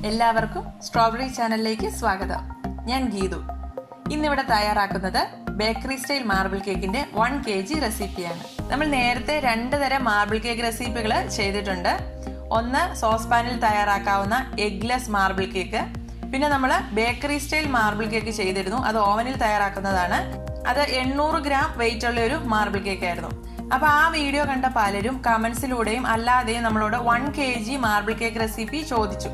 എല്ലാവർക്കും സ്ട്രോബെറി ചാനലിലേക്ക് സ്വാഗതം. ഞാൻ ഗീതു. ഇന്നിവിടെ തയ്യാറാക്കുന്നത് ബേക്കറി സ്റ്റൈൽ മാർബിൾ കേക്കിന്റെ 1 kg റെസിപ്പിയാണ്. നമ്മൾ നേരത്തെ 2 തരം മാർബിൾ കേക്ക് റെസിപ്പികൾ ചെയ്തിട്ടുണ്ട്. ഒന്ന് സോസ് പാനിൽ തയ്യാറാക്കാവുന്ന എഗ്ലെസ് മാർബിൾ കേക്ക്, പിന്നെ നമ്മൾ ബേക്കറി സ്റ്റൈൽ മാർബിൾ കേക്ക് ചെയ്തിരുന്നു. അത് ഓവനിൽ തയ്യാറാക്കുന്നതാണ്. അത് 800 ഗ്രാം വെയിറ്റ് ഉള്ള ഒരു മാർബിൾ കേക്ക് ആയിരുന്നു. അപ്പോൾ ആ വീഡിയോ കണ്ട പലരും കമന്റ്സിലൂടെയും അല്ലാതെയും നമ്മളോട് 1 kg മാർബിൾ കേക്ക് റെസിപ്പി ചോദിച്ചു.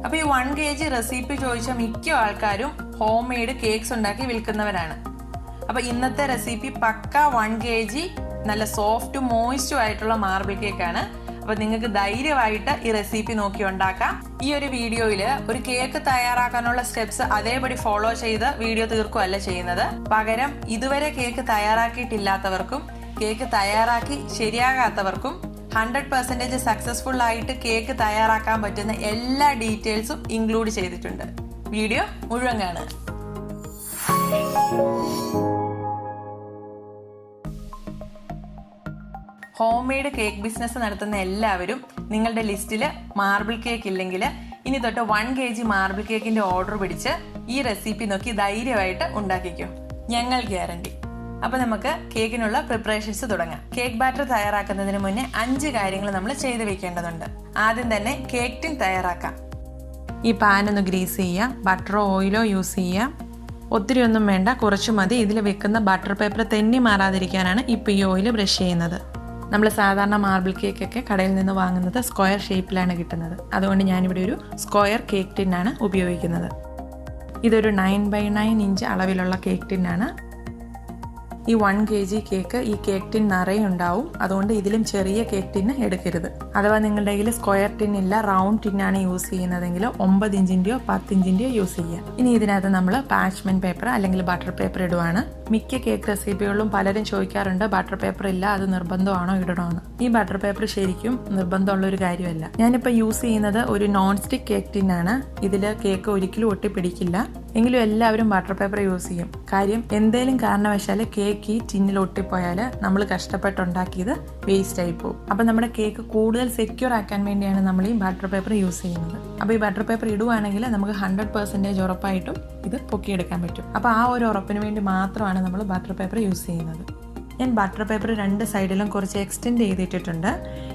അപ്പോൾ ഈ 1 kg റെസിപ്പി ചോദിച്ച മിക്ക ആൾക്കാരും ഹോം മെയ്ഡ് കേക്ക്സ് ഉണ്ടാക്കി വിൽക്കുന്നവരാണ്. അപ്പോൾ ഇന്നത്തെ റെസിപ്പി പക്ക 1 kg നല്ല സോഫ്റ്റും മോയിസ്റ്റും ആയിട്ടുള്ള മാർബിൾ കേക്കാണ്. അപ്പോൾ നിങ്ങൾക്ക് ധൈര്യമായിട്ട് ഈ റെസിപ്പി നോക്കി ഉണ്ടാക്കാം. ഈ ഒരു വീഡിയോയിൽ ഒരു കേക്ക് തയ്യാറാക്കാനുള്ള സ്റ്റെപ്സ് അതേപടി ഫോളോ ചെയ്ത് വീഡിയോ തീർക്കുകയല്ല ചെയ്യുന്നത്. പകരം ഇതുവരെ കേക്ക് തയ്യാറാക്കിയിട്ടില്ലാത്തവർക്കും കേക്ക് തയ്യാറാക്കി ശരിയാകാത്തവർക്കും 100% സക്സസ്ഫുൾ ആയിട്ട് കേക്ക് തയ്യാറാക്കാൻ പറ്റുന്ന എല്ലാ ഡീറ്റെയിൽസും ഇൻക്ലൂഡ് ചെയ്തിട്ടുണ്ട്. വീഡിയോ മുഴുവൻ കാണുക. ഹോം മെയ്ഡ് കേക്ക് ബിസിനസ് നടത്തുന്ന എല്ലാവരും നിങ്ങളുടെ ലിസ്റ്റിൽ മാർബിൾ കേക്ക് ഇല്ലെങ്കിൽ ഇനി തൊട്ട് 1 kg മാർബിൾ കേക്കിന്റെ ഓർഡർ പിടിച്ച് ഈ റെസിപ്പി നോക്കി ധൈര്യമായിട്ട് ഉണ്ടാക്കിക്കോ. ഞങ്ങൾ ഗ്യാരണ്ടി. അപ്പൊ നമുക്ക് കേക്കിനുള്ള പ്രിപ്പറേഷൻസ് തുടങ്ങാം. കേക്ക് ബാറ്റർ തയ്യാറാക്കുന്നതിന് മുന്നേ 5 കാര്യങ്ങൾ നമ്മൾ ചെയ്ത് വെക്കേണ്ടതുണ്ട്. ആദ്യം തന്നെ കേക്ക് ടിൻ തയ്യാറാക്കാം. ഈ പാൻ ഒന്ന് ഗ്രീസ് ചെയ്യാം. ബട്ടറോ ഓയിലോ യൂസ് ചെയ്യാം. ഒത്തിരി ഒന്നും വേണ്ട, കുറച്ച് മതി. ഇതിൽ വെക്കുന്ന ബട്ടർ പേപ്പർ തെന്നി മാറാതിരിക്കാനാണ് ഇപ്പോൾ ഈ ഓയിൽ ബ്രഷ് ചെയ്യുന്നത്. നമ്മൾ സാധാരണ മാർബിൾ കേക്കൊക്കെ കടയിൽ നിന്ന് വാങ്ങുന്നത് സ്ക്വയർ ഷേപ്പിലാണ് കിട്ടുന്നത്. അതുകൊണ്ട് ഞാനിവിടെ ഒരു സ്ക്വയർ കേക്ക് ടിന്നാണ് ഉപയോഗിക്കുന്നത്. ഇതൊരു 9x9 ഇഞ്ച് അളവിലുള്ള കേക്ക് ടിന്നാണ്. ഈ 1 kg കേക്ക് ഈ കേക്ക് ടിൻ നിറയെ ഉണ്ടാവും. അതുകൊണ്ട് ഇതിലും ചെറിയ കേക്ക് ടിന്ന് എടുക്കരുത്. അഥവാ നിങ്ങളുടെ കയ്യിൽ സ്ക്വയർ ടിൻ ഇല്ല, റൗണ്ട് ടിന്നാണ് യൂസ് ചെയ്യുന്നതെങ്കിൽ 9 ഇഞ്ചിൻ്റെയോ 10 ഇഞ്ചിൻ്റെയോ യൂസ് ചെയ്യാം. ഇനി ഇതിനകത്ത് നമ്മൾ പാച്ച്മെന്റ് പേപ്പർ അല്ലെങ്കിൽ ബട്ടർ പേപ്പർ ഇടുവാണ്. മിക്ക കേക്ക് റെസിപ്പികളിലും പലരും ചോദിക്കാറുണ്ട് ബട്ടർ പേപ്പർ ഇല്ല, അത് നിർബന്ധമാണോ ഇടണമെന്ന്. ഈ ബട്ടർ പേപ്പർ ശരിക്കും നിർബന്ധമുള്ള ഒരു കാര്യമല്ല. ഞാനിപ്പോൾ യൂസ് ചെയ്യുന്നത് ഒരു നോൺ സ്റ്റിക്ക് കേക്ക് ടിന്നാണ്. ഇതിൽ കേക്ക് ഒരിക്കലും ഒട്ടിപ്പിടിക്കില്ല. എങ്കിലും എല്ലാവരും ബട്ടർ പേപ്പർ യൂസ് ചെയ്യും. കാര്യം എന്തേലും കാരണവശാൽ കേക്ക് ഈ ടിന്നിൽ ഒട്ടിപ്പോയാൽ നമ്മൾ കഷ്ടപ്പെട്ടുണ്ടാക്കിയത് വേസ്റ്റ് ആയി പോകും. അപ്പം നമ്മുടെ കേക്ക് കൂടുതൽ സെക്യൂർ ആക്കാൻ വേണ്ടിയാണ് നമ്മൾ ഈ ബട്ടർ പേപ്പർ യൂസ് ചെയ്യുന്നത്. അപ്പോൾ ഈ ബട്ടർ പേപ്പർ ഇടുവാണെങ്കിൽ നമുക്ക് 100% ഉറപ്പായിട്ടും ഇത് പൊക്കിയെടുക്കാൻ പറ്റും. അപ്പോൾ ആ ഒരു ഉറപ്പിന് വേണ്ടി മാത്രമാണ് നമ്മൾ ബട്ടർ പേപ്പർ യൂസ് ചെയ്യുന്നത്. ഞാൻ ബട്ടർ പേപ്പർ 2 സൈഡിലും കുറച്ച് എക്സ്റ്റെൻഡ് ചെയ്തിട്ടിട്ടുണ്ട്.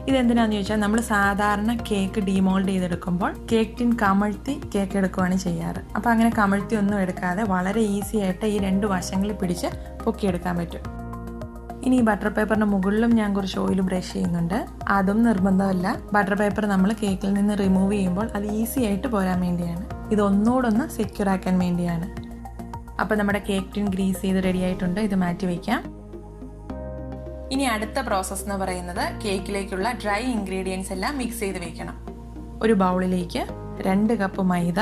ഇതെന്തിനാന്ന് ചോദിച്ചാൽ നമ്മൾ സാധാരണ കേക്ക് ഡീമോൾഡ് ചെയ്തെടുക്കുമ്പോൾ കേക്ക് ടിൻ കമഴ്ത്തി കേക്ക് എടുക്കുകയാണ് ചെയ്യാറ്. അപ്പോൾ അങ്ങനെ കമഴ്ത്തി ഒന്നും എടുക്കാതെ വളരെ ഈസി ആയിട്ട് ഈ 2 വശങ്ങളിൽ പിടിച്ച് പൊക്കിയെടുക്കാൻ പറ്റും. ഇനി ഈ ബട്ടർ പേപ്പറിന് മുകളിലും ഞാൻ കുറച്ച് ഓയിൽ ബ്രഷ് ചെയ്യുന്നുണ്ട്. അതും നിർബന്ധമല്ല. ബട്ടർ പേപ്പർ നമ്മൾ കേക്കിൽ നിന്ന് റിമൂവ് ചെയ്യുമ്പോൾ അത് ഈസി ആയിട്ട് പോരാൻ വേണ്ടിയാണ്. ഇത് ഒന്നുകൂടൊന്ന് സെക്യൂർ ആക്കാൻ വേണ്ടിയാണ്. അപ്പോൾ നമ്മുടെ കേക്ക് ടിൻ ഗ്രീസ് ചെയ്ത് റെഡി ആയിട്ടുണ്ട്. ഇത് മാറ്റി വയ്ക്കാം. ഇനി അടുത്ത പ്രോസസ്സ് എന്ന് പറയുന്നത് കേക്കിലേക്കുള്ള ഡ്രൈ ഇൻഗ്രീഡിയൻസ് എല്ലാം മിക്സ് ചെയ്ത് വെക്കണം. ഒരു ബൗളിലേക്ക് 2 cup maida,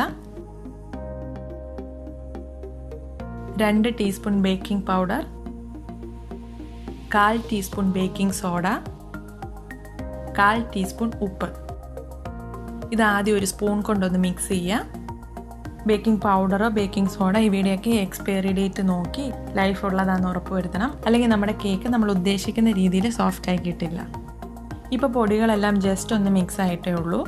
2 teaspoon baking powder, 1/4 teaspoon baking soda, 1/4 teaspoon ഉപ്പ്. ഇത് ആദ്യം ഒരു സ്പൂൺ കൊണ്ടൊന്ന് മിക്സ് ചെയ്യാം. ബേക്കിംഗ് പൗഡറോ ബേക്കിംഗ് സോഡ ഇവയുടെയൊക്കെ എക്സ്പയറി ഡേറ്റ് നോക്കി ലൈഫ് ഉള്ളതാണെന്ന് ഉറപ്പ് വരുത്തണം. അല്ലെങ്കിൽ നമ്മുടെ കേക്ക് നമ്മൾ ഉദ്ദേശിക്കുന്ന രീതിയിൽ സോഫ്റ്റ് ആയി കിട്ടില്ല. ഇപ്പോൾ പൊടികളെല്ലാം ജസ്റ്റ് ഒന്ന് മിക്സ് ആയിട്ടേ ഉള്ളൂ.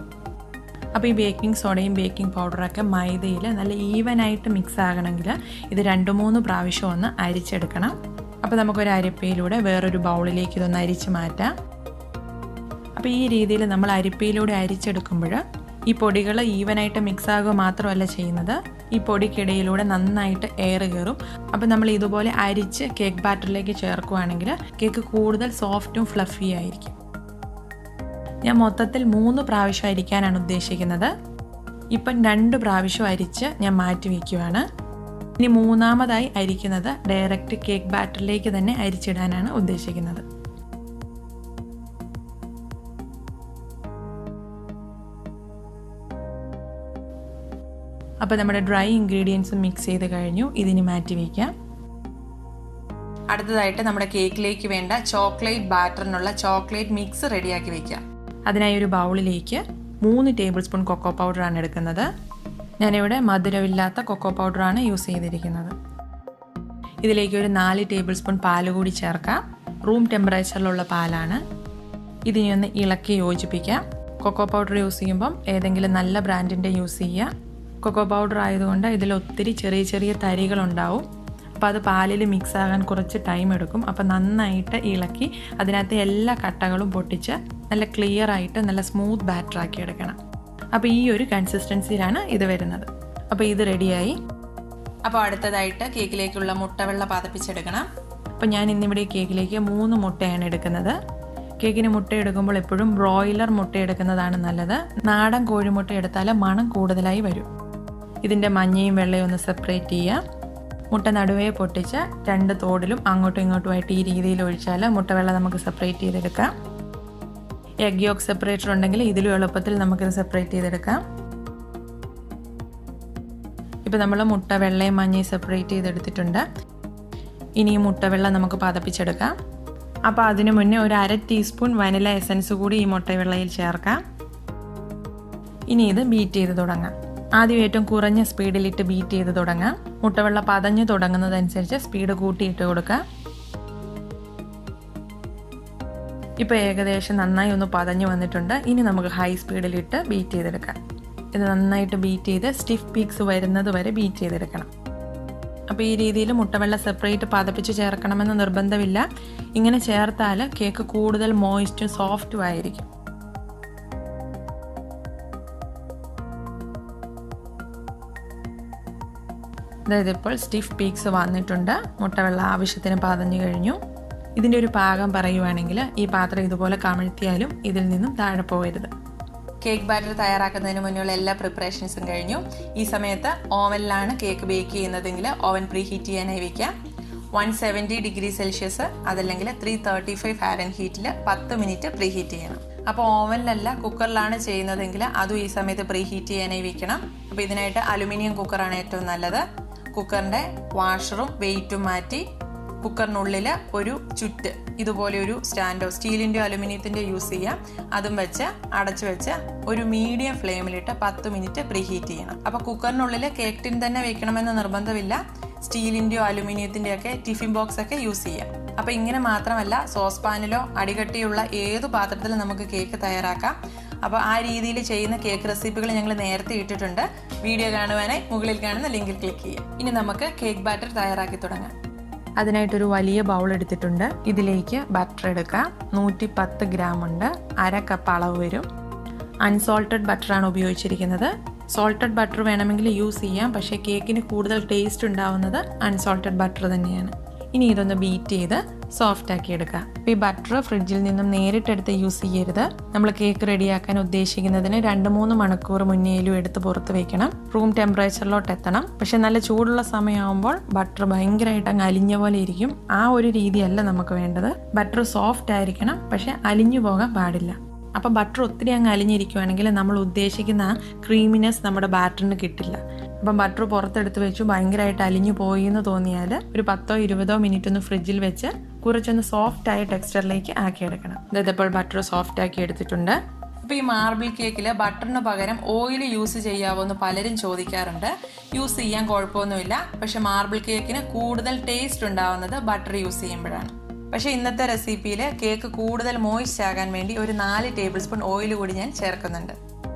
അപ്പോൾ ഈ ബേക്കിംഗ് സോഡയും ബേക്കിംഗ് പൗഡറൊക്കെ മൈദയിൽ നല്ല ഈവനായിട്ട് മിക്സ് ആകണമെങ്കിൽ ഇത് 2-3 പ്രാവശ്യം ഒന്ന് അരിച്ചെടുക്കണം. അപ്പോൾ നമുക്കൊരു അരിപ്പയിലൂടെ വേറൊരു ബൗളിലേക്ക് ഇതൊന്ന് അരിച്ച് മാറ്റാം. അപ്പോൾ ഈ രീതിയിൽ നമ്മൾ അരിപ്പയിലൂടെ അരിച്ചെടുക്കുമ്പോൾ ഈ പൊടികൾ ഈവനായിട്ട് മിക്സ് ആകുക മാത്രമല്ല ചെയ്യുന്നത്, ഈ പൊടിക്കിടയിലൂടെ നന്നായിട്ട് എയർ കയറും. അപ്പോൾ നമ്മൾ ഇതുപോലെ അരിച്ച് കേക്ക് ബാറ്ററിലേക്ക് ചേർക്കുകയാണെങ്കിൽ കേക്ക് കൂടുതൽ സോഫ്റ്റും ഫ്ലഫി ആയിരിക്കും. ഞാൻ മൊത്തത്തിൽ 3 പ്രാവശ്യം അരിക്കാനാണ് ഉദ്ദേശിക്കുന്നത്. ഇപ്പം 2 പ്രാവശ്യം അരിച്ച് ഞാൻ മാറ്റി വയ്ക്കുകയാണ്. ഇനി 3ാമതായി അരിക്കുന്നത് ഡയറക്റ്റ് കേക്ക് ബാറ്ററിലേക്ക് തന്നെ അരിച്ചിടാനാണ് ഉദ്ദേശിക്കുന്നത്. അപ്പോൾ നമ്മുടെ ഡ്രൈ ഇൻഗ്രീഡിയൻസ് മിക്സ് ചെയ്ത് കഴിഞ്ഞു. ഇതിന് മാറ്റി വയ്ക്കാം. അടുത്തതായിട്ട് നമ്മുടെ കേക്കിലേക്ക് വേണ്ട ചോക്ലേറ്റ് ബാറ്ററിനുള്ള ചോക്ലേറ്റ് മിക്സ് റെഡിയാക്കി വയ്ക്കാം. അതിനായി ഒരു ബൗളിലേക്ക് 3 ടേബിൾ സ്പൂൺ കൊക്കോ പൗഡറാണ് എടുക്കുന്നത്. ഞാനിവിടെ മധുരമില്ലാത്ത കൊക്കോ പൗഡറാണ് യൂസ് ചെയ്തിരിക്കുന്നത്. ഇതിലേക്ക് ഒരു 4 ടേബിൾ സ്പൂൺ പാൽ കൂടി ചേർക്കാം. റൂം ടെമ്പറേച്ചറിലുള്ള പാലാണ്. ഇതിനെ ഒന്ന് ഇളക്കി യോജിപ്പിക്കാം. കൊക്കോ പൗഡർ യൂസ് ചെയ്യുമ്പം ഏതെങ്കിലും നല്ല ബ്രാൻഡിൻ്റെ യൂസ് ചെയ്യുക. കൊക്കോ പൗഡർ ആയതുകൊണ്ട് ഇതിൽ ഒത്തിരി ചെറിയ ചെറിയ തരികളുണ്ടാവും. അപ്പോൾ അത് പാലിൽ മിക്സ് ആകാൻ കുറച്ച് ടൈം എടുക്കും. അപ്പോൾ നന്നായിട്ട് ഇളക്കി അതിനകത്ത് എല്ലാ കട്ടകളും പൊട്ടിച്ച് നല്ല ക്ലിയർ ആയിട്ട് നല്ല സ്മൂത്ത് ബാറ്റർ ആക്കി എടുക്കണം. അപ്പോൾ ഈ ഒരു കൺസിസ്റ്റൻസിയിലാണ് ഇത് വരുന്നത്. അപ്പോൾ ഇത് റെഡിയായി. അപ്പോൾ അടുത്തതായിട്ട് കേക്കിലേക്കുള്ള മുട്ടവെള്ള പതപ്പിച്ചെടുക്കണം. അപ്പോൾ ഞാൻ ഇന്നിവിടെ കേക്കിലേക്ക് 3 മുട്ടയാണ് എടുക്കുന്നത്. കേക്കിന് മുട്ട എടുക്കുമ്പോൾ എപ്പോഴും ബ്രോയിലർ മുട്ട എടുക്കുന്നതാണ് നല്ലത്. നാടൻ കോഴിമുട്ട എടുത്താൽ മണം കൂടുതലായി വരും. ഇതിൻ്റെ മഞ്ഞയും വെള്ളയും ഒന്ന് സെപ്പറേറ്റ് ചെയ്യുക. മുട്ട നടുവേ പൊട്ടിച്ച് 2 തോടിലും അങ്ങോട്ടും ഇങ്ങോട്ടുമായിട്ട് ഈ രീതിയിൽ ഒഴിച്ചാൽ മുട്ടവെള്ളം നമുക്ക് സെപ്പറേറ്റ് ചെയ്തെടുക്കാം. എഗ് യോക്ക് സെപ്പറേറ്റർ ഉണ്ടെങ്കിൽ ഇതിലും എളുപ്പത്തിൽ നമുക്കിത് സെപ്പറേറ്റ് ചെയ്തെടുക്കാം. ഇപ്പോൾ നമ്മൾ മുട്ട വെള്ളയും മഞ്ഞയും സെപ്പറേറ്റ് ചെയ്തെടുത്തിട്ടുണ്ട്. ഇനി ഈ മുട്ടവെള്ളം നമുക്ക് പതപ്പിച്ചെടുക്കാം. അപ്പോൾ അതിനു മുന്നേ ഒരു 1/2 ടീസ്പൂൺ വനില എസൻസ് കൂടി ഈ മുട്ടവെള്ളയിൽ ചേർക്കാം. ഇനി ഇത് ബീറ്റ് ചെയ്ത് തുടങ്ങാം. ആദ്യം ഏറ്റവും കുറഞ്ഞ സ്പീഡിലിട്ട് ബീറ്റ് ചെയ്ത് തുടങ്ങാം. മുട്ടവെള്ള പതഞ്ഞു തുടങ്ങുന്നതനുസരിച്ച് സ്പീഡ് കൂട്ടിയിട്ട് കൊടുക്കുക. ഇപ്പോൾ ഏകദേശം നന്നായി ഒന്ന് പതഞ്ഞു വന്നിട്ടുണ്ട്. ഇനി നമുക്ക് ഹൈ സ്പീഡിലിട്ട് ബീറ്റ് ചെയ്തെടുക്കാം. ഇത് നന്നായിട്ട് ബീറ്റ് ചെയ്ത് സ്റ്റിഫ് പീക്സ് വരുന്നത് വരെ ബീറ്റ് ചെയ്തെടുക്കണം. അപ്പോൾ ഈ രീതിയിൽ മുട്ടവെള്ളം സെപ്പറേറ്റ് പതപ്പിച്ച് ചേർക്കണമെന്ന് നിർബന്ധമില്ല. ഇങ്ങനെ ചേർത്താൽ കേക്ക് കൂടുതൽ മോയിസ്റ്റും സോഫ്റ്റും ആയിരിക്കും. അതായത് ഇപ്പോൾ സ്റ്റിഫ് പീക്സ് വന്നിട്ടുണ്ട്. മുട്ടവെള്ളം ആവശ്യത്തിന് പതഞ്ഞു കഴിഞ്ഞു. ഇതിൻ്റെ ഒരു പാകം പറയുവാണെങ്കിൽ ഈ പാത്രം ഇതുപോലെ കമഴ്ത്തിയാലും ഇതിൽ നിന്നും താഴെ പോകരുത്. കേക്ക് ബാറ്റർ തയ്യാറാക്കുന്നതിന് മുന്നുള്ള എല്ലാ പ്രിപ്പറേഷൻസും കഴിഞ്ഞു. ഈ സമയത്ത് ഓവനിലാണ് കേക്ക് ബേക്ക് ചെയ്യുന്നതെങ്കിൽ ഓവൻ പ്രീ ഹീറ്റ് ചെയ്യാനായി വയ്ക്കാം. 170 ഡിഗ്രി സെൽഷ്യസ് അതല്ലെങ്കിൽ 335 ഫാരൻഹീറ്റിൽ 10 മിനിറ്റ് പ്രീ ഹീറ്റ് ചെയ്യണം. അപ്പോൾ ഓവനിലല്ല കുക്കറിലാണ് ചെയ്യുന്നതെങ്കിൽ അതും ഈ സമയത്ത് പ്രീ ഹീറ്റ് ചെയ്യാനായി വയ്ക്കണം. അപ്പോൾ ഇതിനായിട്ട് അലുമിനിയം കുക്കറാണ് ഏറ്റവും നല്ലത്. കുക്കറിൻ്റെ വാഷറും വെയിറ്റും മാറ്റി കുക്കറിനുള്ളിൽ ഒരു ചുറ്റ് ഇതുപോലെ ഒരു സ്റ്റാൻഡോ സ്റ്റീലിൻ്റെയോ അലുമിനിയത്തിൻ്റെ യൂസ് ചെയ്യാം. അതും വെച്ച് അടച്ചു വെച്ച് ഒരു മീഡിയം ഫ്ലെയിമിലിട്ട് 10 മിനിറ്റ് പ്രീ ഹീറ്റ് ചെയ്യണം. അപ്പോൾ കുക്കറിനുള്ളിൽ കേക്ക് ടിൻ തന്നെ വെക്കണമെന്ന് നിർബന്ധമില്ല. സ്റ്റീലിൻ്റെയോ അലുമിനിയത്തിൻ്റെയോ ഒക്കെ ടിഫിൻ ബോക്സ് ഒക്കെ യൂസ് ചെയ്യാം. അപ്പോൾ ഇങ്ങനെ മാത്രമല്ല സോസ് പാനിലോ അടികട്ടിയുള്ള ഏതു പാത്രത്തിലും നമുക്ക് കേക്ക് തയ്യാറാക്കാം. അപ്പോൾ ആ രീതിയിൽ ചെയ്യുന്ന കേക്ക് റെസിപ്പികൾ ഞങ്ങൾ നേരത്തെ ഇട്ടിട്ടുണ്ട്. വീഡിയോ കാണുവാനായി മുകളിൽ കാണുന്ന ലിങ്കിൽ ക്ലിക്ക് ചെയ്യാം. ഇനി നമുക്ക് കേക്ക് ബാറ്റർ തയ്യാറാക്കി തുടങ്ങാം. അതിനായിട്ടൊരു വലിയ ബൗൾ എടുത്തിട്ടുണ്ട്. ഇതിലേക്ക് ബട്ടർ എടുക്കാം. 110 ഗ്രാം ഉണ്ട്. 1/2 കപ്പ് അളവ് വരും. അൺസോൾട്ടഡ് ബട്ടറാണ് ഉപയോഗിച്ചിരിക്കുന്നത്. സോൾട്ടഡ് ബട്ടർ വേണമെങ്കിൽ യൂസ് ചെയ്യാം. പക്ഷേ കേക്കിന് കൂടുതൽ ടേസ്റ്റ് ഉണ്ടാവുന്നത് അൺസോൾട്ടഡ് ബട്ടർ തന്നെയാണ്. ഇനി ഇതൊന്ന് ബീറ്റ് ചെയ്ത് സോഫ്റ്റ് ആക്കി എടുക്കുക. ഈ ബട്ടർ ഫ്രിഡ്ജിൽ നിന്നും നേരിട്ടെടുത്ത് യൂസ് ചെയ്യരുത്. നമ്മൾ കേക്ക് റെഡിയാക്കാൻ ഉദ്ദേശിക്കുന്നതിന് 2-3 മണിക്കൂർ മുന്നേലും എടുത്ത് പുറത്ത് വെക്കണം. റൂം ടെമ്പറേച്ചറിലോട്ട് എത്തണം. പക്ഷെ നല്ല ചൂടുള്ള സമയമാകുമ്പോൾ ബട്ടർ ഭയങ്കരമായിട്ട് അങ്ങ് അലിഞ്ഞ പോലെ ഇരിക്കും. ആ ഒരു രീതിയല്ല നമുക്ക് വേണ്ടത്. ബട്ടർ സോഫ്റ്റ് ആയിരിക്കണം, പക്ഷെ അലിഞ്ഞു പോകാൻ പാടില്ല. അപ്പം ബട്ടർ ഒത്തിരി അങ്ങ് അലിഞ്ഞിരിക്കുവാണെങ്കിൽ നമ്മൾ ഉദ്ദേശിക്കുന്ന ആ ക്രീമിനെസ് നമ്മുടെ ബാറ്ററിന് കിട്ടില്ല. അപ്പം ബട്ടർ പുറത്തെടുത്ത് വെച്ചു ഭയങ്കരമായിട്ട് അലിഞ്ഞു പോയി എന്ന് തോന്നിയാൽ ഒരു 10-20 മിനിറ്റ് ഒന്ന് ഫ്രിഡ്ജിൽ വെച്ച് കുറച്ചൊന്ന് സോഫ്റ്റ് ആയ ടെക്സ്ചറിലേക്ക് ആക്കിയെടുക്കണം. അതായത് ഇപ്പോൾ ബട്ടർ സോഫ്റ്റ് ആക്കി എടുത്തിട്ടുണ്ട്. അപ്പോൾ ഈ മാർബിൾ കേക്കിൽ ബട്ടറിന് പകരം ഓയിൽ യൂസ് ചെയ്യാവോ എന്ന് പലരും ചോദിക്കാറുണ്ട്. യൂസ് ചെയ്യാൻ കുഴപ്പമൊന്നുമില്ല. പക്ഷെ മാർബിൾ കേക്കിന് കൂടുതൽ ടേസ്റ്റ് ഉണ്ടാവുന്നത് ബട്ടർ യൂസ് ചെയ്യുമ്പോഴാണ്. പക്ഷേ ഇന്നത്തെ റെസിപ്പിയിൽ കേക്ക് കൂടുതൽ മോയിസ്റ്റ് ആകാൻ വേണ്ടി ഒരു 4 ടേബിൾ സ്പൂൺ ഓയിൽ കൂടി ഞാൻ ചേർക്കുന്നുണ്ട്.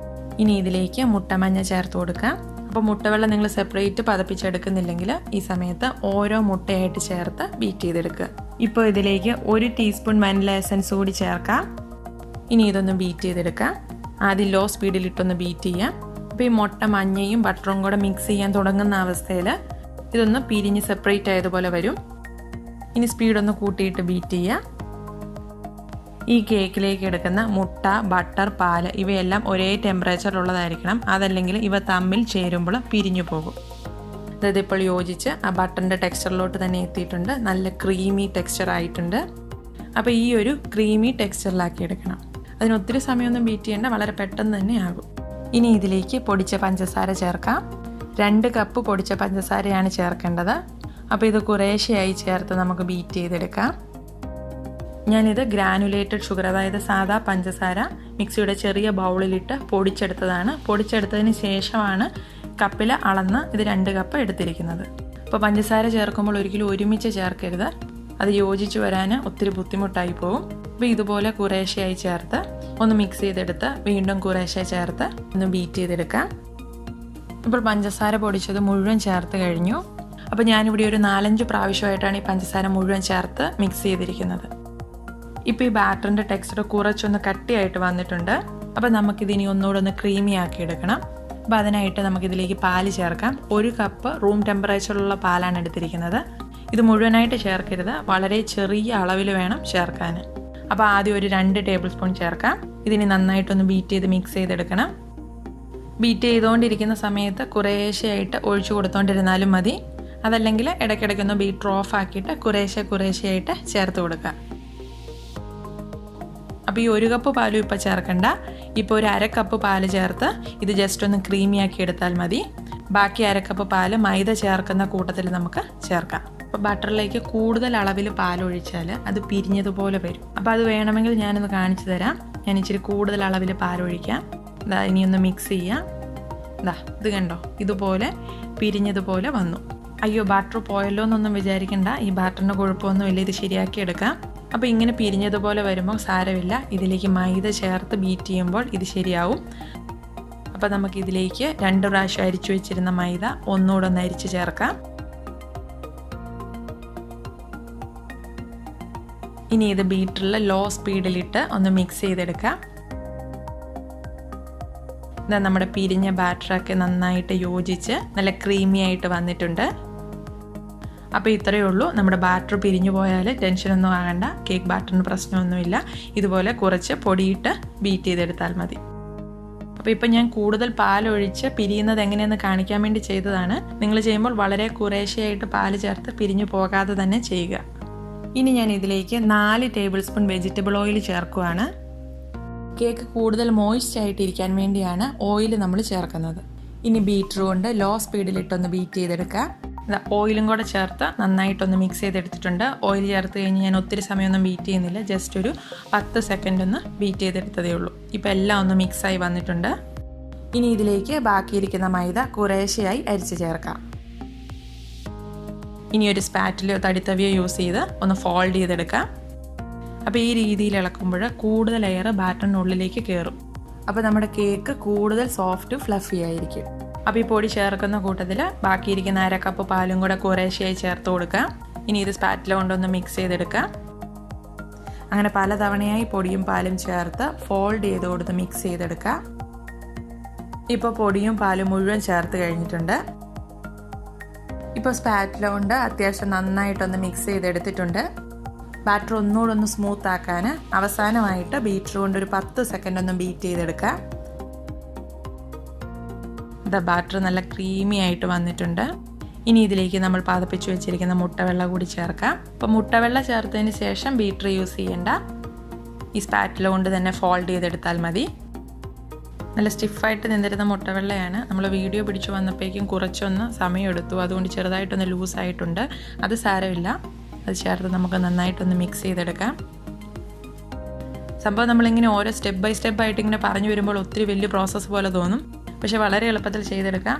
ഇനി ഇതിലേക്ക് മുട്ടമഞ്ഞ ചേർത്ത് കൊടുക്കാം. അപ്പോൾ മുട്ടവെള്ളം നിങ്ങൾ സെപ്പറേറ്റ് പതപ്പിച്ചെടുക്കുന്നില്ലെങ്കിൽ ഈ സമയത്ത് ഓരോ മുട്ടയായിട്ട് ചേർത്ത് ബീറ്റ് ചെയ്തെടുക്കുക. ഇപ്പോൾ ഇതിലേക്ക് 1 ടീസ്പൂൺ വനില എസൻസ് കൂടി ചേർക്കാം. ഇനി ഇതൊന്ന് ബീറ്റ് ചെയ്തെടുക്കാം. ആദ്യം ലോ സ്പീഡിലിട്ടൊന്ന് ബീറ്റ് ചെയ്യാം. അപ്പോൾ ഈ മുട്ട മഞ്ഞയും ബട്ടറും കൂടെ മിക്സ് ചെയ്യാൻ തുടങ്ങുന്ന അവസ്ഥയിൽ ഇതൊന്ന് പിരിഞ്ഞ് സെപ്പറേറ്റ് ആയതുപോലെ വരും. ഇനി സ്പീഡൊന്ന് കൂട്ടിയിട്ട് ബീറ്റ് ചെയ്യുക. ഈ കേക്കിലേക്ക് എടുക്കുന്ന മുട്ട, ബട്ടർ, പാല് ഇവയെല്ലാം ഒരേ ടെമ്പറേച്ചറിലുള്ളതായിരിക്കണം. അതല്ലെങ്കിൽ ഇവ തമ്മിൽ ചേരുമ്പോൾ പിരിഞ്ഞു പോകും. അതായത് ഇപ്പോൾ യോജിച്ച് ആ ബട്ടറിൻ്റെ ടെക്സ്ചറിലോട്ട് തന്നെ എത്തിയിട്ടുണ്ട്. നല്ല ക്രീമി ടെക്സ്ചർ ആയിട്ടുണ്ട്. അപ്പോൾ ഈ ഒരു ക്രീമി ടെക്സ്ചറിലാക്കി എടുക്കണം. അതിന് ഒത്തിരി സമയമൊന്നും ബീറ്റ് ചെയ്യേണ്ട, വളരെ പെട്ടെന്ന് തന്നെ ആകും. ഇനി ഇതിലേക്ക് പൊടിച്ച പഞ്ചസാര ചേർക്കാം. 2 കപ്പ് പൊടിച്ച പഞ്ചസാരയാണ് ചേർക്കേണ്ടത്. അപ്പോൾ ഇത് കുറേശ്ശെയായി ചേർത്ത് നമുക്ക് ബീറ്റ് ചെയ്തെടുക്കാം. ഞാനിത് ഗ്രാനുലേറ്റഡ് ഷുഗർ, അതായത് സാധാ പഞ്ചസാര മിക്സിയുടെ ചെറിയ ബൗളിലിട്ട് പൊടിച്ചെടുത്തതാണ്. പൊടിച്ചെടുത്തതിന് ശേഷമാണ് കപ്പിൽ അളന്ന് ഇത് 2 കപ്പ് എടുത്തിരിക്കുന്നത്. അപ്പോൾ പഞ്ചസാര ചേർക്കുമ്പോൾ ഒരിക്കലും ഒരുമിച്ച് ചേർക്കരുത്. അത് യോജിച്ച് വരാൻ ഒത്തിരി ബുദ്ധിമുട്ടായി പോകും. അപ്പോൾ ഇതുപോലെ കുറേശ്ശെയായി ചേർത്ത് ഒന്ന് മിക്സ് ചെയ്തെടുത്ത് വീണ്ടും കുറേശ്ശെ ചേർത്ത് ഒന്ന് ബീറ്റ് ചെയ്തെടുക്കാം. ഇപ്പോൾ പഞ്ചസാര പൊടിച്ചത് മുഴുവൻ ചേർത്ത് കഴിഞ്ഞു. അപ്പോൾ ഞാനിവിടെ ഒരു 4-5 പ്രാവശ്യമായിട്ടാണ് ഈ പഞ്ചസാര മുഴുവൻ ചേർത്ത് മിക്സ് ചെയ്തിരിക്കുന്നത്. ഇപ്പോൾ ഈ ബാറ്ററിൻ്റെ ടെക്സ്ചർ കുറച്ചൊന്ന് കട്ടിയായിട്ട് വന്നിട്ടുണ്ട്. അപ്പോൾ നമുക്കിതിനി ഒന്നുകൂടെ ഒന്ന് ക്രീമി ആക്കി എടുക്കണം. അപ്പോൾ അതിനായിട്ട് നമുക്കിതിലേക്ക് പാല് ചേർക്കാം. 1 കപ്പ് റൂം ടെമ്പറേച്ചറിലുള്ള പാലാണ് എടുത്തിരിക്കുന്നത്. ഇത് മുഴുവനായിട്ട് ചേർക്കരുത്, വളരെ ചെറിയ അളവിൽ വേണം ചേർക്കാൻ. അപ്പോൾ ആദ്യം ഒരു 2 ടേബിൾ സ്പൂൺ ചേർക്കാം. ഇതിനി നന്നായിട്ടൊന്ന് ബീറ്റ് ചെയ്ത് മിക്സ് ചെയ്തെടുക്കണം. ബീറ്റ് ചെയ്തുകൊണ്ടിരിക്കുന്ന സമയത്ത് കുറേശ്ശെയായിട്ട് ഒഴിച്ചു കൊടുത്തുകൊണ്ടിരുന്നാലും മതി. അതല്ലെങ്കിൽ ഇടയ്ക്കിടയ്ക്കൊന്ന് ബീറ്റർ ഓഫ് ആക്കിയിട്ട് കുറേശ്ശെയായിട്ട് ചേർത്ത് കൊടുക്കുക. അപ്പോൾ ഈ 1 കപ്പ് പാലും ഇപ്പോൾ ചേർക്കണ്ട. ഇപ്പോൾ ഒരു 1/2 കപ്പ് പാല് ചേർത്ത് ഇത് ജസ്റ്റ് ഒന്ന് ക്രീമി ആക്കി എടുത്താൽ മതി. ബാക്കി 1/2 കപ്പ് പാല് മൈദ ചേർക്കുന്ന കൂട്ടത്തിൽ നമുക്ക് ചേർക്കാം. അപ്പോൾ ബട്ടറിലേക്ക് കൂടുതൽ അളവിൽ പാലൊഴിച്ചാൽ അത് പിരിഞ്ഞതുപോലെ വരും. അപ്പോൾ അത് വേണമെങ്കിൽ ഞാനൊന്ന് കാണിച്ചു തരാം. ഞാൻ ഇച്ചിരി കൂടുതൽ അളവിൽ പാലൊഴിക്കാം. ഇനിയൊന്ന് മിക്സ് ചെയ്യാം. ഇത് കണ്ടോ, ഇതുപോലെ പിരിഞ്ഞതുപോലെ വന്നു. അയ്യോ ബാറ്റർ പോയല്ലോ എന്നൊന്നും വിചാരിക്കണ്ട. ഈ ബാറ്ററിൻ്റെ കുഴപ്പമൊന്നുമില്ല, ഇത് ശരിയാക്കി എടുക്കാം. അപ്പോൾ ഇങ്ങനെ പിരിഞ്ഞതുപോലെ വരുമ്പോൾ സാരമില്ല, ഇതിലേക്ക് മൈദ ചേർത്ത് ബീറ്റ് ചെയ്യുമ്പോൾ ഇത് ശരിയാവും. അപ്പോൾ നമുക്കിതിലേക്ക് 2 പ്രാവശ്യം അരിച്ചു വെച്ചിരുന്ന മൈദ ഒന്നുകൂടെ ഒന്ന് അരിച്ച് ചേർക്കാം. ഇനി ഇത് ബീറ്ററിൽ ലോ സ്പീഡിലിട്ട് ഒന്ന് മിക്സ് ചെയ്തെടുക്കാം. ഇതാ നമ്മുടെ പിരിഞ്ഞ ബാറ്ററൊക്കെ നന്നായിട്ട് യോജിച്ച് നല്ല ക്രീമി ആയിട്ട് വന്നിട്ടുണ്ട്. അപ്പോൾ ഇത്രയേ ഉള്ളൂ. നമ്മുടെ ബാറ്റർ പിരിഞ്ഞു പോയാൽ ടെൻഷനൊന്നും ആകണ്ട, കേക്ക് ബാറ്ററിന് പ്രശ്നമൊന്നുമില്ല. ഇതുപോലെ കുറച്ച് പൊടിയിട്ട് ബീറ്റ് ചെയ്തെടുത്താൽ മതി. അപ്പോൾ ഇപ്പം ഞാൻ കൂടുതൽ പാലൊഴിച്ച് പിരിയുന്നത് എങ്ങനെയെന്ന് കാണിക്കാൻ വേണ്ടി ചെയ്തതാണ്. നിങ്ങൾ ചെയ്യുമ്പോൾ വളരെ കുറേശ്ശെയായിട്ട് പാല് ചേർത്ത് പിരിഞ്ഞു പോകാതെ തന്നെ ചെയ്യുക. ഇനി ഞാൻ ഇതിലേക്ക് 4 ടേബിൾ സ്പൂൺ വെജിറ്റബിൾ ഓയിൽ ചേർക്കുകയാണ്. കേക്ക് കൂടുതൽ മോയിസ്റ്റ് ആയിട്ടിരിക്കാൻ വേണ്ടിയാണ് ഓയിൽ നമ്മൾ ചേർക്കുന്നത്. ഇനി ബീറ്റർ കൊണ്ട് ലോ സ്പീഡിലിട്ടൊന്ന് ബീറ്റ് ചെയ്തെടുക്കുക. ഓയിലും കൂടെ ചേർത്ത് നന്നായിട്ടൊന്ന് മിക്സ് ചെയ്തെടുത്തിട്ടുണ്ട്. ഓയിൽ ചേർത്ത് കഴിഞ്ഞ് ഞാൻ ഒത്തിരി സമയമൊന്നും ബീറ്റ് ചെയ്യുന്നില്ല, ജസ്റ്റ് ഒരു 10 സെക്കൻഡ് ഒന്ന് ബീറ്റ് ചെയ്തെടുത്തതേ ഉള്ളൂ. ഇപ്പോൾ എല്ലാം ഒന്ന് മിക്സായി വന്നിട്ടുണ്ട്. ഇനി ഇതിലേക്ക് ബാക്കിയിരിക്കുന്ന മൈദ കുറേശ്ശെയായി അരിച്ച് ചേർക്കാം. ഇനി ഒരു സ്പാറ്റിലോ തടിത്തവിയോ യൂസ് ചെയ്ത് ഒന്ന് ഫോൾഡ് ചെയ്തെടുക്കാം. അപ്പോൾ ഈ രീതിയിൽ ഇളക്കുമ്പോൾ കൂടുതൽ എയർ ബാറ്ററിനുള്ളിലേക്ക് കയറും. അപ്പോൾ നമ്മുടെ കേക്ക് കൂടുതൽ സോഫ്റ്റ് ഫ്ലഫി ആയിരിക്കും. അപ്പോൾ ഈ പൊടി ചേർക്കുന്ന കൂട്ടത്തിൽ ബാക്കിയിരിക്കുന്ന 1/2 കപ്പ് പാലും കൂടെ കുറേശ്ശെയായി ചേർത്ത് കൊടുക്കാം. ഇനി ഇത് സ്പാറ്റില കൊണ്ടൊന്ന് മിക്സ് ചെയ്തെടുക്കാം. അങ്ങനെ പല തവണയായി പൊടിയും പാലും ചേർത്ത് ഫോൾഡ് ചെയ്ത് കൊടുത്ത് മിക്സ് ചെയ്തെടുക്കാം. ഇപ്പോൾ പൊടിയും പാലും മുഴുവൻ ചേർത്ത് കഴിഞ്ഞിട്ടുണ്ട്. ഇപ്പോൾ സ്പാറ്റില കൊണ്ട് അത്യാവശ്യം നന്നായിട്ടൊന്ന് മിക്സ് ചെയ്തെടുത്തിട്ടുണ്ട്. ബാറ്റർ ഒന്നുകൂടെ ഒന്ന് സ്മൂത്ത് ആക്കാൻ അവസാനമായിട്ട് ബീറ്റർ കൊണ്ട് ഒരു 10 സെക്കൻഡ് ഒന്ന് ബീറ്റ് ചെയ്തെടുക്കാം. ബാറ്റർ നല്ല ക്രീമി ആയിട്ട് വന്നിട്ടുണ്ട്. ഇനി ഇതിലേക്ക് നമ്മൾ പതപ്പിച്ച് വെച്ചിരിക്കുന്ന മുട്ടവെള്ള കൂടി ചേർക്കാം. അപ്പോൾ മുട്ടവെള്ള ചേർത്തതിന് ശേഷം ബീറ്റർ യൂസ് ചെയ്യേണ്ട, ഈ സ്പാറ്റില കൊണ്ട് തന്നെ ഫോൾഡ് ചെയ്തെടുത്താൽ മതി. നല്ല സ്റ്റിഫായിട്ട് നിന്നിരുന്ന മുട്ടവെള്ളയാണ്. നമ്മൾ വീഡിയോ പിടിച്ചു വന്നപ്പോഴേക്കും കുറച്ചൊന്ന് സമയമെടുത്തു, അതുകൊണ്ട് ചെറുതായിട്ടൊന്ന് ലൂസായിട്ടുണ്ട്. അത് സാരമില്ല, അത് ചേർത്ത് നമുക്ക് നന്നായിട്ടൊന്ന് മിക്സ് ചെയ്തെടുക്കാം. സംഭവം നമ്മളിങ്ങനെ ഓരോ സ്റ്റെപ്പ് ബൈ സ്റ്റെപ്പ് ആയിട്ട് ഇങ്ങനെ പറഞ്ഞു വരുമ്പോൾ ഒത്തിരി വലിയ പ്രോസസ്സ് പോലെ തോന്നും, പക്ഷെ വളരെ എളുപ്പത്തിൽ ചെയ്തെടുക്കാം.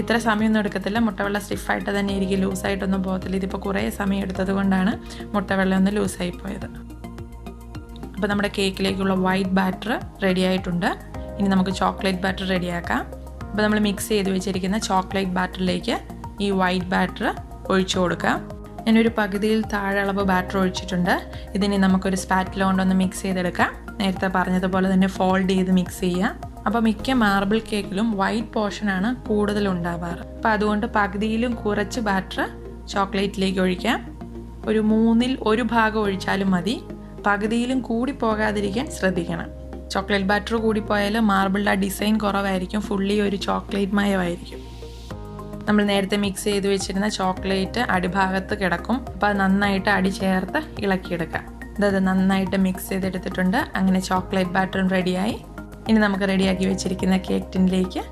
ഇത്ര സമയമൊന്നും എടുക്കത്തില്ല. മുട്ടവെള്ള സ്റ്റിഫായിട്ട് തന്നെ ഇരിക്കും, ലൂസായിട്ടൊന്നും പോകത്തില്ല. ഇതിപ്പോൾ കുറേ സമയം എടുത്തത് കൊണ്ടാണ് മുട്ടവെള്ളം ഒന്ന് ലൂസായി പോയത്. അപ്പോൾ നമ്മുടെ കേക്കിലേക്കുള്ള വൈറ്റ് ബാറ്റർ റെഡി ആയിട്ടുണ്ട്. ഇനി നമുക്ക് ചോക്ലേറ്റ് ബാറ്റർ റെഡിയാക്കാം. അപ്പോൾ നമ്മൾ മിക്സ് ചെയ്ത് വെച്ചിരിക്കുന്ന ചോക്ലേറ്റ് ബാറ്ററിലേക്ക് ഈ വൈറ്റ് ബാറ്റർ ഒഴിച്ചു കൊടുക്കാം. ഞാനൊരു പകുതിയിൽ താഴെ അളവ് ബാറ്റർ ഒഴിച്ചിട്ടുണ്ട്. ഇതിനി നമുക്കൊരു സ്പാറ്റില കൊണ്ടൊന്ന് മിക്സ് ചെയ്തെടുക്കാം. നേരത്തെ പറഞ്ഞതുപോലെ തന്നെ ഫോൾഡ് ചെയ്ത് മിക്സ് ചെയ്യാം. അപ്പോൾ മിക്ക മാർബിൾ കേക്കിലും വൈറ്റ് പോർഷനാണ് കൂടുതൽ ഉണ്ടാവാറ്. അപ്പോൾ അതുകൊണ്ട് പകുതിയിലും കുറച്ച് ബാറ്റർ ചോക്ലേറ്റിലേക്ക് ഒഴിക്കാം. ഒരു 1/3 ഭാഗം ഒഴിച്ചാലും മതി. പകുതിയിലും കൂടി പോകാതിരിക്കാൻ ശ്രദ്ധിക്കണം. ചോക്ലേറ്റ് ബാറ്റർ കൂടിപ്പോയാൽ മാർബിളിൻ്റെ ഡിസൈൻ കുറവായിരിക്കും, ഫുള്ളി ഒരു ചോക്ലേറ്റ് മയമായിരിക്കും. നമ്മൾ നേരത്തെ മിക്സ് ചെയ്ത് വെച്ചിരുന്ന ചോക്ലേറ്റ് അടിഭാഗത്ത് കിടക്കും. അപ്പോൾ അത് നന്നായിട്ട് അടി ചേർത്ത് ഇളക്കിയെടുക്കാം. അത് നന്നായിട്ട് മിക്സ് ചെയ്തെടുത്തിട്ടുണ്ട്. അങ്ങനെ ചോക്ലേറ്റ് ബാറ്ററും റെഡിയായി. ഇനി നമുക്ക് റെഡിയാക്കി വെച്ചിരിക്കുന്ന കേക്ക് ടിന്നിലേക്ക്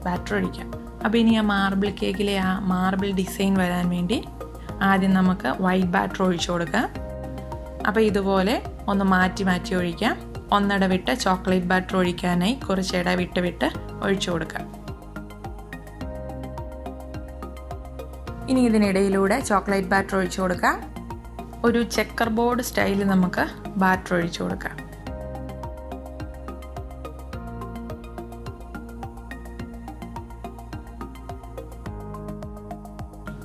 ബാറ്റർ ഒഴിക്കാം. അപ്പോൾ ഇനി ആ മാർബിൾ കേക്കിലെ ആ മാർബിൾ ഡിസൈൻ വരാൻ വേണ്ടി ആദ്യം നമുക്ക് വൈറ്റ് ബാറ്റർ ഒഴിച്ചു കൊടുക്കാം. അപ്പോൾ ഇതുപോലെ ഒന്ന് മാറ്റി മാറ്റി ഒഴിക്കാം. ഒന്നിടവിട്ട് ചോക്ലേറ്റ് ബാറ്റർ ഒഴിക്കാനായി കുറച്ച് ഇടവിട്ട് ഒഴിച്ചു കൊടുക്കാം. ഇനി ഇതിനിടയിലൂടെ ചോക്ലേറ്റ് ബാറ്റർ ഒഴിച്ചു കൊടുക്കാം. ഒരു ചെക്കർ ബോർഡ് സ്റ്റൈലിൽ നമുക്ക് ബാറ്റർ ഒഴിച്ചു കൊടുക്കാം.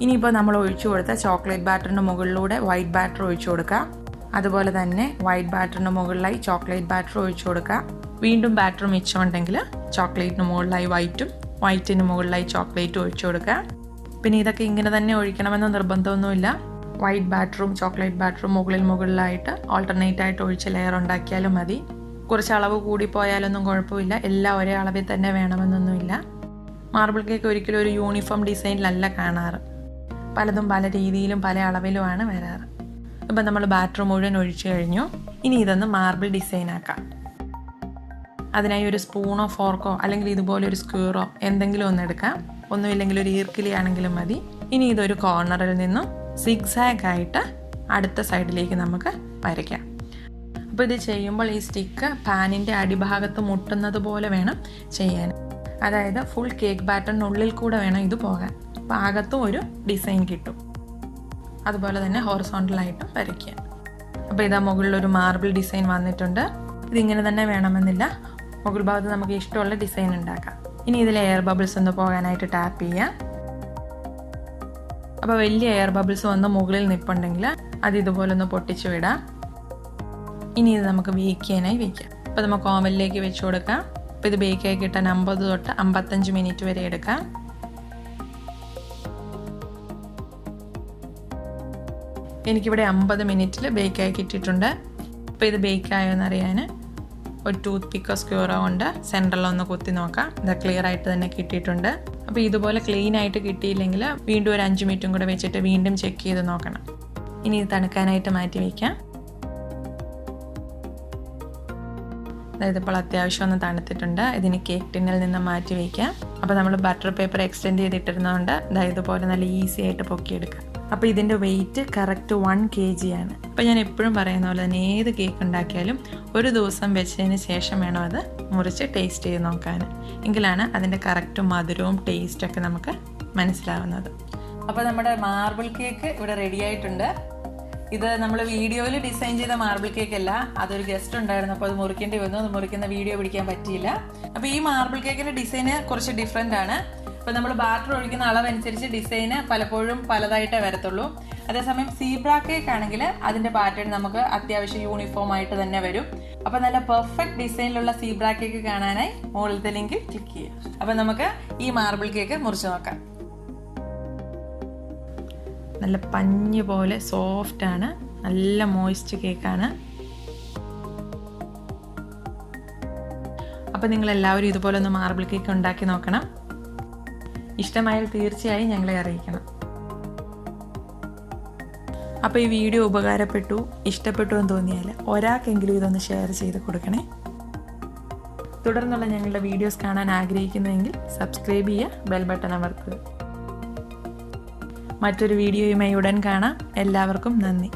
ഇനിയിപ്പോൾ നമ്മൾ ഒഴിച്ചു കൊടുത്ത ചോക്ലേറ്റ് ബാറ്ററിന് മുകളിലൂടെ വൈറ്റ് ബാറ്റർ ഒഴിച്ചു കൊടുക്കുക. അതുപോലെ തന്നെ വൈറ്റ് ബാറ്ററിന് മുകളിലായി ചോക്ലേറ്റ് ബാറ്റർ ഒഴിച്ചു കൊടുക്കുക. വീണ്ടും ബാറ്റർ മിച്ചമുണ്ടെങ്കിൽ ചോക്ലേറ്റിന് മുകളിലായി വൈറ്റും വൈറ്റിന് മുകളിലായി ചോക്ലേറ്റും ഒഴിച്ചു കൊടുക്കുക. പിന്നെ ഇതൊക്കെ ഇങ്ങനെ തന്നെ ഒഴിക്കണമെന്ന് നിർബന്ധമൊന്നുമില്ല. വൈറ്റ് ബാറ്ററും ചോക്ലേറ്റ് ബാറ്ററും മുകളിലായിട്ട് ഓൾട്ടർനേറ്റ് ആയിട്ട് ഒഴിച്ച് ലെയർ ഉണ്ടാക്കിയാലും മതി. കുറച്ച് അളവ് കൂടിപ്പോയാലൊന്നും കുഴപ്പമില്ല. എല്ലാം ഒരേ അളവിൽ തന്നെ വേണമെന്നൊന്നുമില്ല. മാർബിൾ കേക്ക് ഒരിക്കലും ഒരു യൂണിഫോം ഡിസൈനിലല്ല കാണാറ്. പലതും പല രീതിയിലും പല അളവിലുമാണ് വരാറ്. ഇപ്പം നമ്മൾ ബാറ്റർ മുഴുവൻ ഒഴിച്ചു കഴിഞ്ഞു. ഇനി ഇതൊന്ന് മാർബിൾ ഡിസൈൻ ആക്കാം. അതിനായി ഒരു സ്പൂണോ ഫോർക്കോ അല്ലെങ്കിൽ ഇതുപോലെ ഒരു സ്ക്വയറോ എന്തെങ്കിലും ഒന്ന് എടുക്കാം. ഒന്നുമില്ലെങ്കിൽ ഒരു ഈർക്കിലി ആണെങ്കിലും മതി. ഇനി ഇതൊരു കോർണറിൽ നിന്നും സിഗ്സാഗ് ആയിട്ട് അടുത്ത സൈഡിലേക്ക് നമുക്ക് വരയ്ക്കാം. അപ്പോൾ ഇത് ചെയ്യുമ്പോൾ ഈ സ്റ്റിക്ക് പാനിൻ്റെ അടിഭാഗത്ത് മുട്ടുന്നത് പോലെ വേണം ചെയ്യാൻ. അതായത് ഫുൾ കേക്ക് ബാറ്ററിനുള്ളിൽ കൂടെ വേണം ഇത് പോകാൻ. അപ്പോൾ അകത്തും ഒരു ഡിസൈൻ കിട്ടും. അതുപോലെ തന്നെ ഹൊറിസോണ്ടലായിട്ടും വരയ്ക്കുക. അപ്പോൾ ഇതാ മുകളിലൊരു മാർബിൾ ഡിസൈൻ വന്നിട്ടുണ്ട്. ഇതിങ്ങനെ തന്നെ വേണമെന്നില്ല. മുകൾ ഭാഗത്ത് നമുക്ക് ഇഷ്ടമുള്ള ഡിസൈൻ ഉണ്ടാക്കാം. ഇനി ഇതിൽ എയർ ബബിൾസ് ഒന്ന് പോകാനായിട്ട് ടാപ്പ് ചെയ്യാം. അപ്പോൾ വലിയ എയർ ബബിൾസ് വന്ന് മുകളിൽ നിൽപ്പുണ്ടെങ്കിൽ അത് ഇതുപോലെ ഒന്ന് പൊട്ടിച്ചു വിടാം. ഇനി ഇത് നമുക്ക് ബേക്ക് ചെയ്യാനായി വയ്ക്കാം. അപ്പോൾ നമുക്ക് ഓവനിലേക്ക് വെച്ച് കൊടുക്കാം. അപ്പോൾ ഇത് ബേക്കായി കിട്ടാൻ 50 തൊട്ട് 55 മിനിറ്റ് വരെ എടുക്കാം. എനിക്കിവിടെ 50 മിനിറ്റിൽ ബേക്കായി കിട്ടിയിട്ടുണ്ട്. അപ്പോൾ ഇത് ബേക്കായോ എന്നറിയാൻ ഒരു ടൂത്ത് പിക്കോ സ്ക്യൂറോ കൊണ്ട് സെൻറ്ററിലൊന്ന് കുത്തി നോക്കാം. ഇത് ക്ലിയർ ആയിട്ട് തന്നെ കിട്ടിയിട്ടുണ്ട്. അപ്പോൾ ഇതുപോലെ ക്ലീൻ ആയിട്ട് കിട്ടിയില്ലെങ്കിൽ വീണ്ടും ഒരു 5 മിനിറ്റും കൂടെ വെച്ചിട്ട് വീണ്ടും ചെക്ക് ചെയ്ത് നോക്കണം. ഇനി ഇത് തണുക്കാനായിട്ട് മാറ്റി വയ്ക്കാം. അതായത് ഇപ്പോൾ അത്യാവശ്യം ഒന്ന് തണുത്തിട്ടുണ്ട്. ഇതിന് കേക്ക് ടിന്നിൽ നിന്ന് മാറ്റി വയ്ക്കാം. അപ്പോൾ നമ്മൾ ബട്ടർ പേപ്പർ എക്സ്റ്റെൻഡ് ചെയ്തിട്ടിരുന്നതുകൊണ്ട് ഇതുപോലെ നല്ല ഈസി ആയിട്ട് പൊക്കിയെടുക്കാം. അപ്പോൾ ഇതിൻ്റെ വെയിറ്റ് കറക്റ്റ് 1 kg ആണ്. അപ്പോൾ ഞാൻ എപ്പോഴും പറയുന്ന പോലെ തന്നെ ഏത് കേക്ക് ഉണ്ടാക്കിയാലും ഒരു ദിവസം വെച്ചതിന് ശേഷം വേണം അത് മുറിച്ച് ടേസ്റ്റ് ചെയ്ത് നോക്കാൻ. എങ്കിലാണ് അതിൻ്റെ കറക്റ്റ് മധുരവും ടേസ്റ്റൊക്കെ നമുക്ക് മനസ്സിലാവുന്നത്. അപ്പോൾ നമ്മുടെ മാർബിൾ കേക്ക് ഇവിടെ റെഡി ആയിട്ടുണ്ട്. ഇത് നമ്മൾ വീഡിയോയിൽ ഡിസൈൻ ചെയ്ത മാർബിൾ കേക്ക് അല്ല. അതൊരു ഗസ്റ്റ് ഉണ്ടായിരുന്നു, അപ്പോൾ അത് മുറിക്കേണ്ടി വന്നു. അത് മുറിക്കുന്ന വീഡിയോ പിടിക്കാൻ പറ്റിയില്ല. അപ്പോൾ ഈ മാർബിൾ കേക്കിൻ്റെ ഡിസൈന് കുറച്ച് ഡിഫറെൻ്റ് ആണ്. അപ്പോൾ നമ്മൾ ബാറ്റർ ഒഴിക്കുന്ന അളവനുസരിച്ച് ഡിസൈന് പലപ്പോഴും പലതായിട്ടേ വരത്തുള്ളൂ. അതേസമയം സീബ്ര കേക്ക് ആണെങ്കിൽ അതിൻ്റെ പാറ്റേൺ നമുക്ക് അത്യാവശ്യം യൂണിഫോം ആയിട്ട് തന്നെ വരും. അപ്പോൾ നല്ല പെർഫെക്റ്റ് ഡിസൈനിലുള്ള സീബ്ര കേക്ക് കാണാനായി മുകളിലത്തെ ലിങ്കിൽ ക്ലിക്ക് ചെയ്യാം. അപ്പോൾ നമുക്ക് ഈ മാർബിൾ കേക്ക് മുറിച്ച് നോക്കാം. നല്ല പഞ്ഞ് പോലെ സോഫ്റ്റാണ്, നല്ല മോയിസ്റ്റ് കേക്കാണ്. അപ്പോൾ നിങ്ങളെല്ലാവരും ഇതുപോലെ ഒന്ന് മാർബിൾ കേക്ക് ഉണ്ടാക്കി നോക്കണം. ഇഷ്ടമായാൽ തീർച്ചയായും ഞങ്ങളെ അറിയിക്കണം. അപ്പോൾ ഈ വീഡിയോ ഉപകാരപ്പെട്ടു, ഇഷ്ടപ്പെട്ടു എന്ന് തോന്നിയാൽ ഒരാൾക്കെങ്കിലും ഇതൊന്ന് ഷെയർ ചെയ്ത് കൊടുക്കണേ. തുടർന്നുള്ള ഞങ്ങളുടെ വീഡിയോസ് കാണാൻ ആഗ്രഹിക്കുന്നുവെങ്കിൽ സബ്സ്ക്രൈബ് ചെയ്യുക, ബെൽ ബട്ടൺ അമർത്തുക. മറ്റൊരു വീഡിയോയുമായി ഉടൻ കാണാം. എല്ലാവർക്കും നന്ദി.